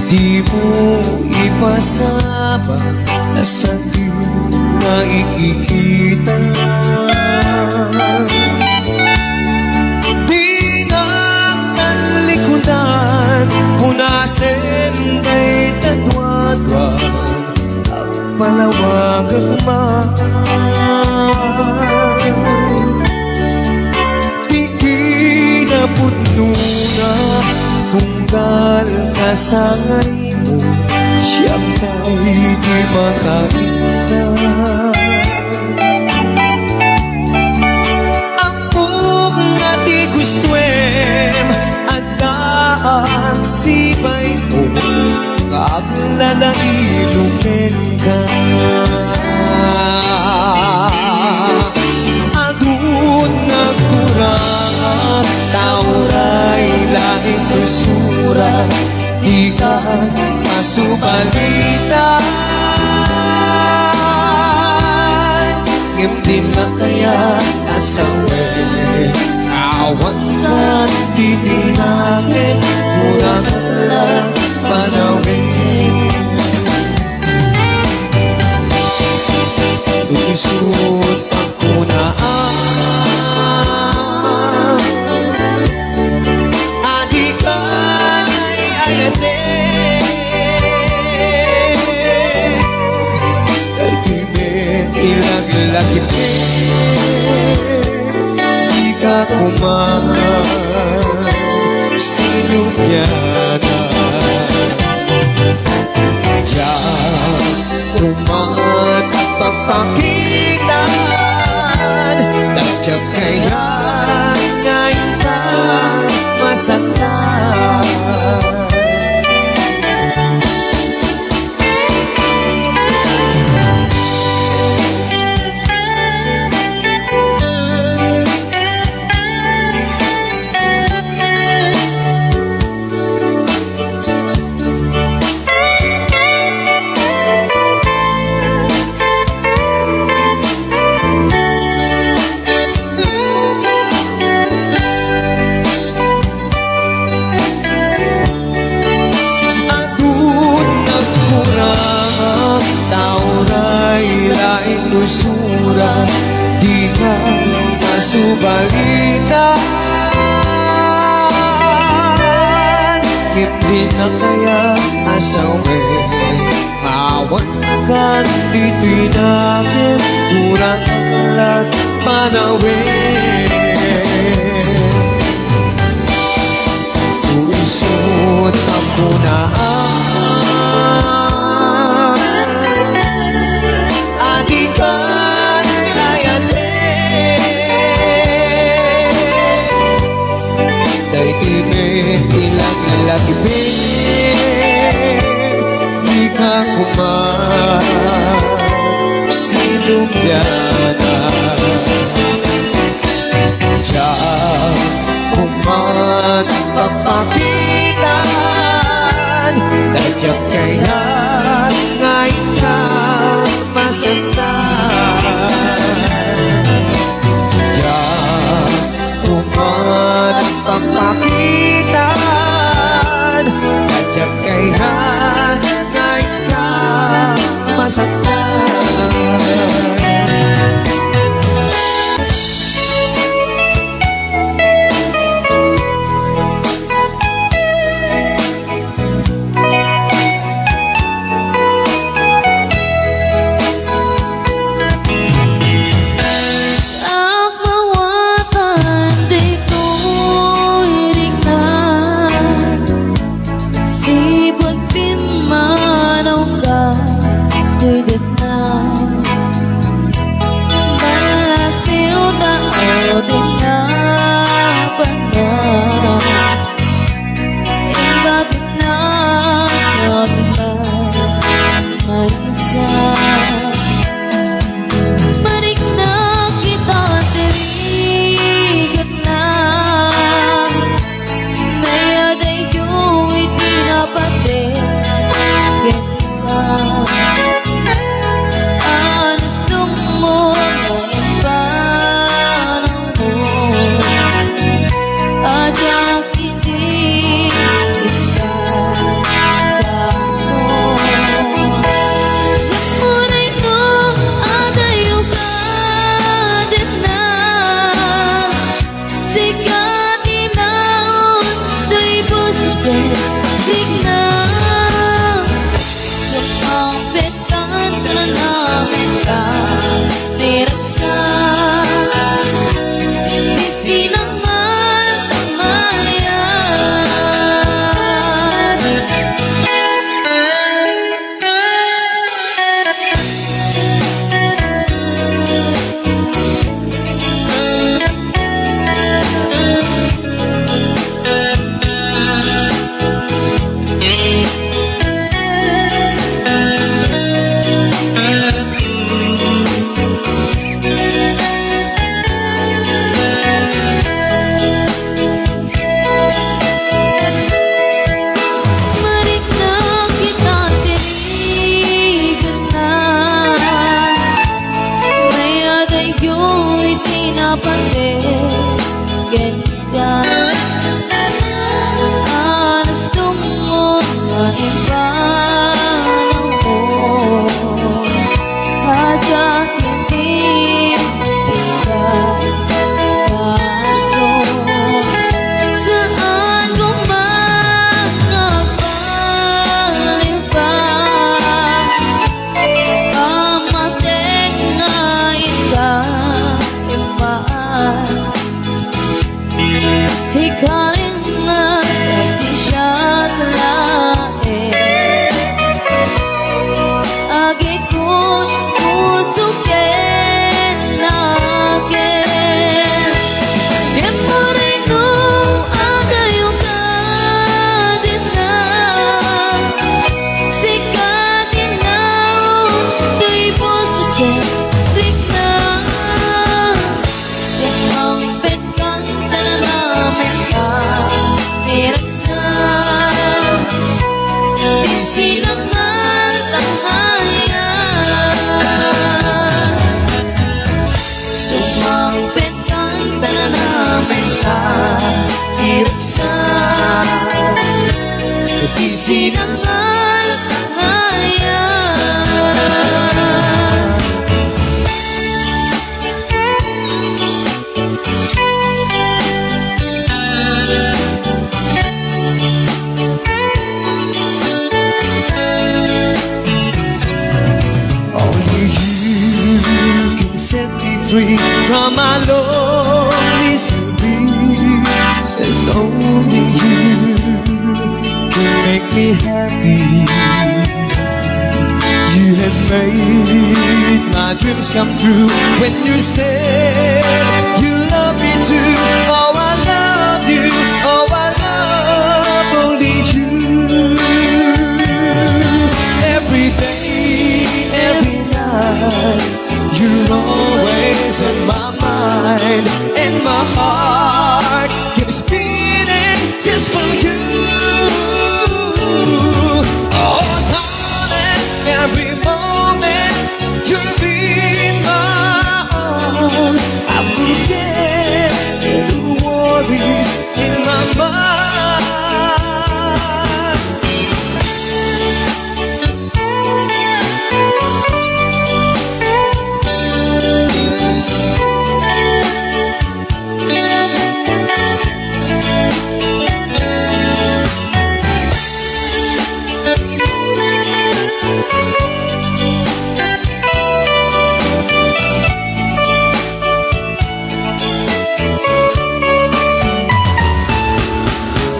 Di mo ipasama na sa di na ikikita. Di na talikudan, punasin kay tadwadwa ang palawagang mahal. Di kinapudno na tunggal na sangay mo, siyang kay di makakita. Ang buong nga di gustuem at ang sibay mo, kaglalailungin ka. Adun nga kurang tauray lahing kusura, di ka masupalitan. Ngimdin na kaya asawin, awan ka di tinangin, kurang lang panawin. Tulisod ako na adik ay ayate. Kay timen ilaglagip di ka kumahal, sinubyana. Kumat at pagpakitan, tadyak kaya ngayon ka masaktan. Kusura, di ka masubalitan. Hindi na kaya asawin, awan ka di pinagin, kurang lang panawin. Tuisod ako na ilagipin, di ka kumahal, sinubyana. Siya kumat pagpakitan, tadyak kaya ngayon ka masaktan. Siya kumat pagpakitan, tadyak kaya ngayon ka masaktan. Di na sumapit ka na namin ka direksa. Di sinaman tamayan. Marik na kita tinigan na, maya dayo'y tinapatigyan ka. Anas tungo na ipanahon, hajat hindi bigas kaso. Saan ko makapalibang pamatek na ikaimaan. Hikaling na kasi siya't lain, agi ko't pusukin nakin. Di mo rin nung agayo ka din na, sikatin na di pusukin rin na. Sumapit ka na namin ka direksa. Di sinaman tamayan. Sumapit ka na namin ka direksa. Di sinaman tamayan. Only you can set me free from my lonely misery, and only you can make me happy. You have made my dreams come true when you said you love me too. Oh, I love you. Oh, I love only you. Every day, every night, you're always on my mind, and my heart keeps beating just for you. Oh, darling, every moment you'll be in my arms. I forget the worries in my mind.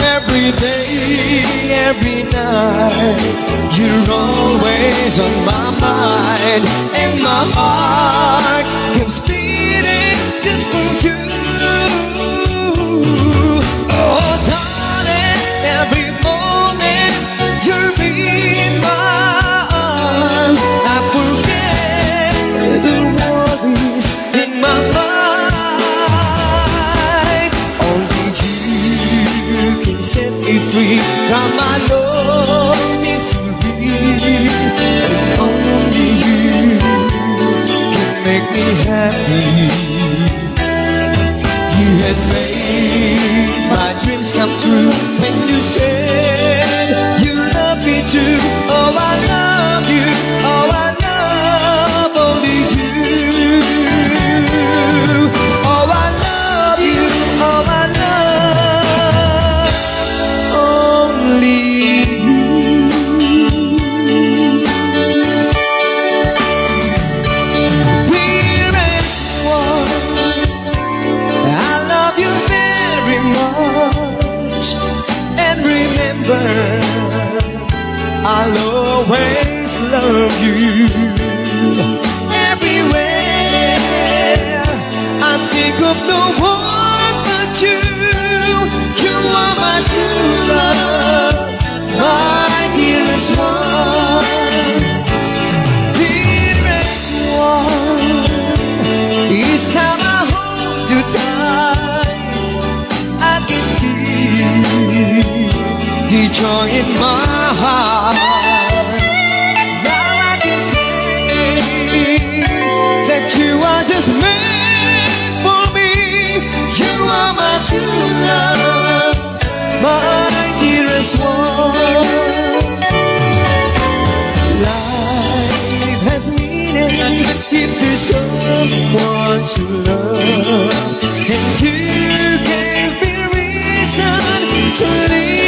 Every day, every night, you're always on my mind, and my heart keeps beating just for you. Oh, darling, every moment you're in my arms. I forget the worries in my mind. Only you can set me free from my lonely misery, and only you can make me happy. You had made my dreams come true when you said you love me too. Oh, I love you. Oh, I love only you. Oh, I love you. Oh, I love only you. I'll always love you. Everywhere I think of no one but you. You are my true love, my dearest one, dearest one. Each time I hold you tight, I can feel the joy in my heart. Now I can say that you are just meant for me. You are my true love, my dearest one. Life has meaning if there's someone to love, and you gave me reason to live.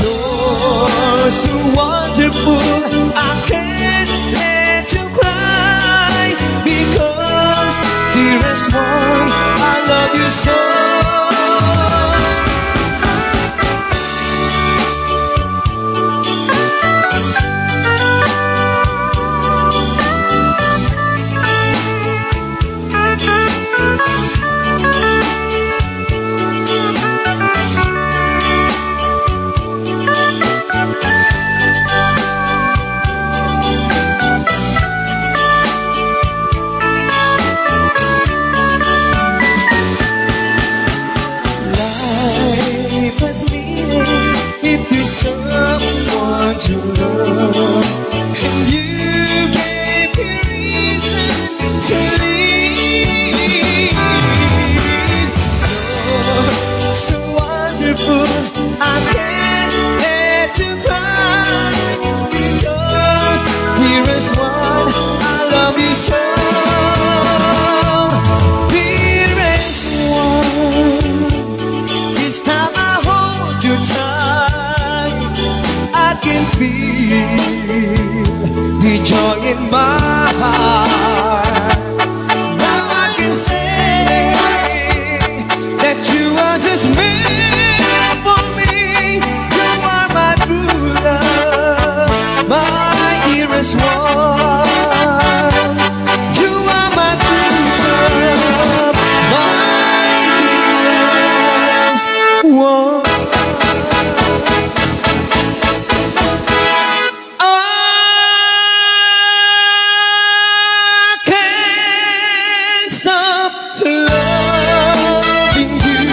You're so wonderful, I can't let you cry, because dearest one, I love you so. Life has meaning if there's someone to love, and you gave me reason to live. You're so wonderful, I can't let you cry, because dearest one, I love you so. Dearest one, this time I hold you tight, I can feel the joy in my heart. Now I can say that you are just meant for me. You are my true love, my dearest one. You are my true love, my dearest one. I can't stop loving you.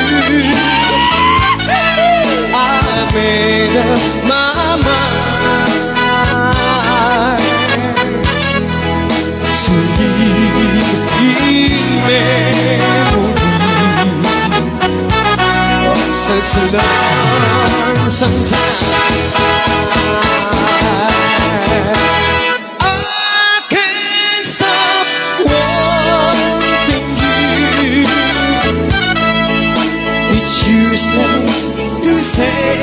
I made up my mind to live in memory of such a lonesome time. I can't stop wanting you. It's useless to say,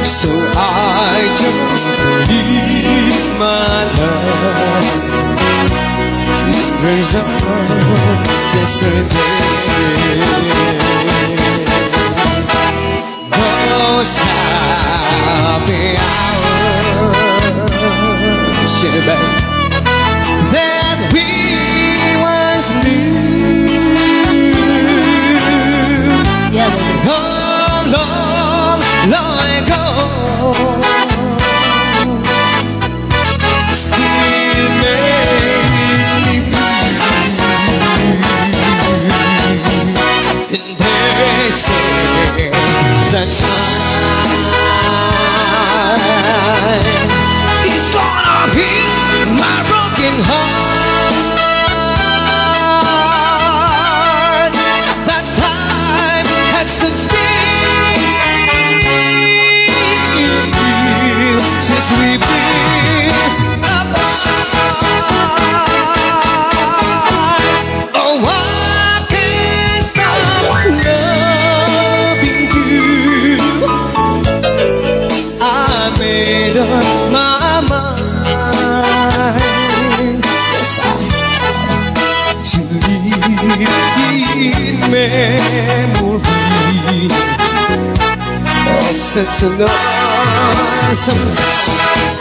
so I just leave my love. Raise up yesterday. Those happy hours, yeah, babe, that we once knew. Yeah, baby. Long, long, long ago, still make me blue. And they say that time is gonna heal my broken heart. That time has stood still since we've been apart. Oh, I can't stop loving you. I made up my mind. Yes, I have to live in memory 없애잖아 sometimes